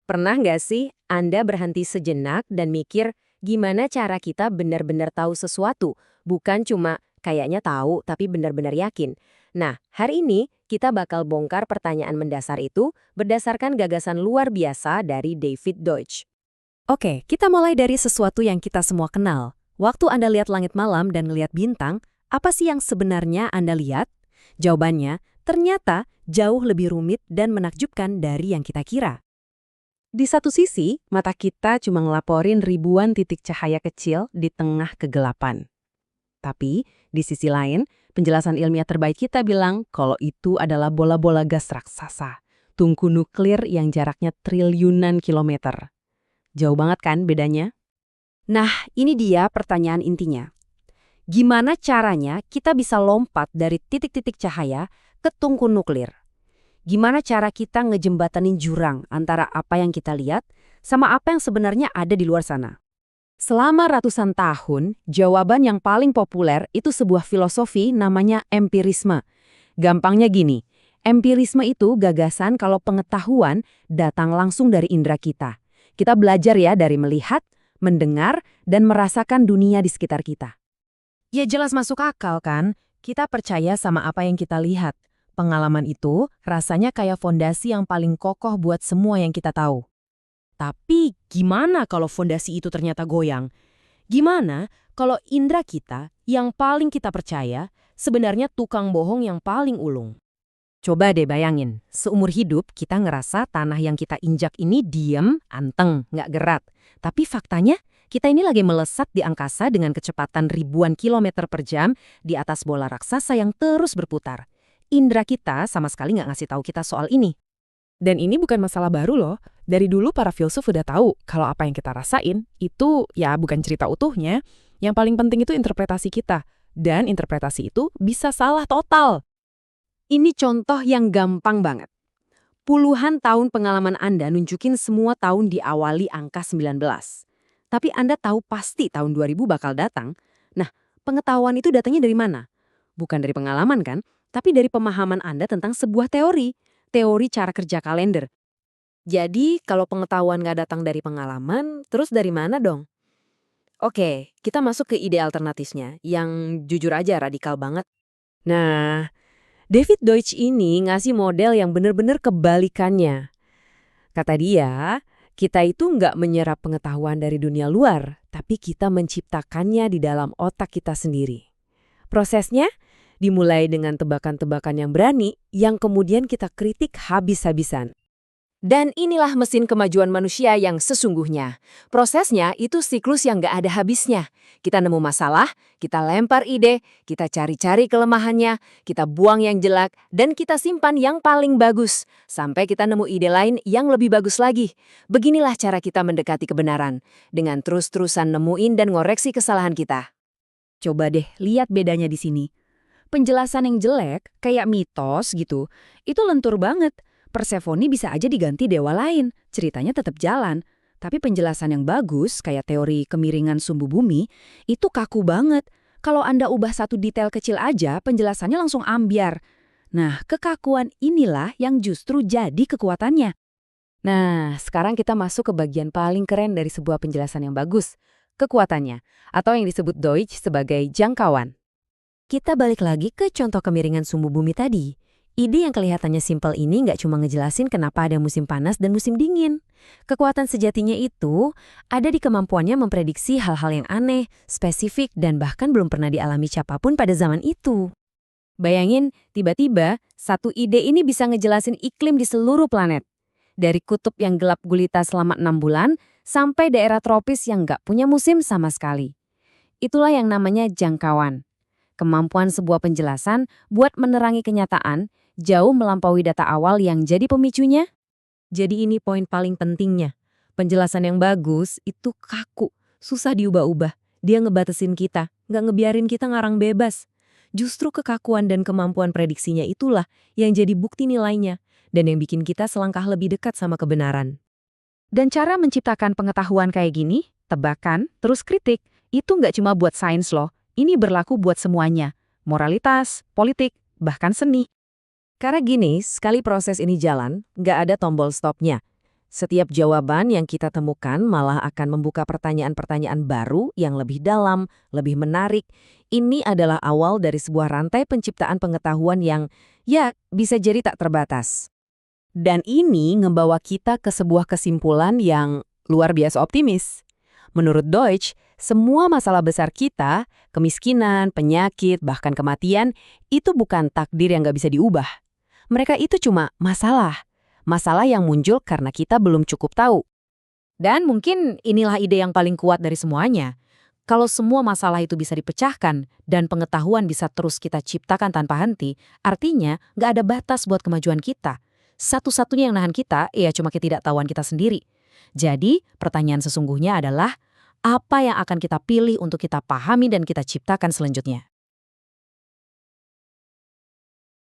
Pernah nggak sih Anda berhenti sejenak dan mikir gimana cara kita benar-benar tahu sesuatu, bukan cuma kayaknya tahu tapi benar-benar yakin? Nah, hari ini kita bakal bongkar pertanyaan mendasar itu berdasarkan gagasan luar biasa dari David Deutsch. Oke, kita mulai dari sesuatu yang kita semua kenal. Waktu Anda lihat langit malam dan lihat bintang, apa sih yang sebenarnya Anda lihat? Jawabannya, ternyata jauh lebih rumit dan menakjubkan dari yang kita kira. Di satu sisi, mata kita cuma ngelaporin ribuan titik cahaya kecil di tengah kegelapan. Tapi, di sisi lain, penjelasan ilmiah terbaik kita bilang kalau itu adalah bola-bola gas raksasa, tungku nuklir yang jaraknya triliunan kilometer. Jauh banget kan bedanya? Nah, ini dia pertanyaan intinya. Gimana caranya kita bisa lompat dari titik-titik cahaya ke tungku nuklir? Gimana cara kita ngejembatanin jurang antara apa yang kita lihat sama apa yang sebenarnya ada di luar sana? Selama ratusan tahun, jawaban yang paling populer itu sebuah filosofi namanya empirisme. Gampangnya gini, empirisme itu gagasan kalau pengetahuan datang langsung dari indera kita. Kita belajar ya dari melihat, mendengar, dan merasakan dunia di sekitar kita. Ya jelas masuk akal kan? Kita percaya sama apa yang kita lihat. Pengalaman itu rasanya kayak fondasi yang paling kokoh buat semua yang kita tahu. Tapi gimana kalau fondasi itu ternyata goyang? Gimana kalau indera kita yang paling kita percaya sebenarnya tukang bohong yang paling ulung? Coba deh bayangin, seumur hidup kita ngerasa tanah yang kita injak ini diem, anteng, nggak gerak. Tapi faktanya, kita ini lagi melesat di angkasa dengan kecepatan ribuan kilometer per jam di atas bola raksasa yang terus berputar. Indra kita sama sekali nggak ngasih tahu kita soal ini. Dan ini bukan masalah baru loh. Dari dulu para filsuf udah tahu kalau apa yang kita rasain itu ya bukan cerita utuhnya. Yang paling penting itu interpretasi kita. Dan interpretasi itu bisa salah total. Ini contoh yang gampang banget. Puluhan tahun pengalaman Anda nunjukin semua tahun diawali angka 19. Tapi Anda tahu pasti tahun 2000 bakal datang. Nah, pengetahuan itu datangnya dari mana? Bukan dari pengalaman kan? Tapi dari pemahaman Anda tentang sebuah teori cara kerja kalender. Jadi, kalau pengetahuan nggak datang dari pengalaman, terus dari mana dong? Oke, kita masuk ke ide alternatifnya, yang jujur aja radikal banget. Nah, David Deutsch ini ngasih model yang benar-benar kebalikannya. Kata dia, kita itu nggak menyerap pengetahuan dari dunia luar, tapi kita menciptakannya di dalam otak kita sendiri. Prosesnya dimulai dengan tebakan-tebakan yang berani, yang kemudian kita kritik habis-habisan. Dan inilah mesin kemajuan manusia yang sesungguhnya. Prosesnya itu siklus yang nggak ada habisnya. Kita nemu masalah, kita lempar ide, kita cari-cari kelemahannya, kita buang yang jelek, dan kita simpan yang paling bagus. Sampai kita nemu ide lain yang lebih bagus lagi. Beginilah cara kita mendekati kebenaran, dengan terus-terusan nemuin dan ngoreksi kesalahan kita. Coba deh lihat bedanya di sini. Penjelasan yang jelek, kayak mitos gitu, itu lentur banget. Persephone bisa aja diganti dewa lain, ceritanya tetap jalan. Tapi penjelasan yang bagus, kayak teori kemiringan sumbu bumi, itu kaku banget. Kalau Anda ubah satu detail kecil aja, penjelasannya langsung ambyar. Nah, kekakuan inilah yang justru jadi kekuatannya. Nah, sekarang kita masuk ke bagian paling keren dari sebuah penjelasan yang bagus, kekuatannya, atau yang disebut Deutsch sebagai jangkauan. Kita balik lagi ke contoh kemiringan sumbu bumi tadi. Ide yang kelihatannya simpel ini nggak cuma ngejelasin kenapa ada musim panas dan musim dingin. Kekuatan sejatinya itu ada di kemampuannya memprediksi hal-hal yang aneh, spesifik, dan bahkan belum pernah dialami siapapun pada zaman itu. Bayangin, tiba-tiba satu ide ini bisa ngejelasin iklim di seluruh planet. Dari kutub yang gelap gulita selama 6 bulan, sampai daerah tropis yang nggak punya musim sama sekali. Itulah yang namanya jangkauan. Kemampuan sebuah penjelasan buat menerangi kenyataan jauh melampaui data awal yang jadi pemicunya. Jadi ini poin paling pentingnya. Penjelasan yang bagus itu kaku, susah diubah-ubah. Dia ngebatasin kita, nggak ngebiarin kita ngarang bebas. Justru kekakuan dan kemampuan prediksinya itulah yang jadi bukti nilainya dan yang bikin kita selangkah lebih dekat sama kebenaran. Dan cara menciptakan pengetahuan kayak gini, tebakan, terus kritik, itu nggak cuma buat sains loh. Ini berlaku buat semuanya, moralitas, politik, bahkan seni. Karena gini, sekali proses ini jalan, nggak ada tombol stopnya. Setiap jawaban yang kita temukan malah akan membuka pertanyaan-pertanyaan baru yang lebih dalam, lebih menarik. Ini adalah awal dari sebuah rantai penciptaan pengetahuan yang, ya, bisa jadi tak terbatas. Dan ini ngebawa kita ke sebuah kesimpulan yang luar biasa optimis. Menurut Deutsch, semua masalah besar kita, kemiskinan, penyakit, bahkan kematian, itu bukan takdir yang nggak bisa diubah. Mereka itu cuma masalah. Masalah yang muncul karena kita belum cukup tahu. Dan mungkin inilah ide yang paling kuat dari semuanya. Kalau semua masalah itu bisa dipecahkan dan pengetahuan bisa terus kita ciptakan tanpa henti, artinya nggak ada batas buat kemajuan kita. Satu-satunya yang nahan kita, ya cuma ketidaktahuan kita sendiri. Jadi, pertanyaan sesungguhnya adalah, apa yang akan kita pilih untuk kita pahami dan kita ciptakan selanjutnya?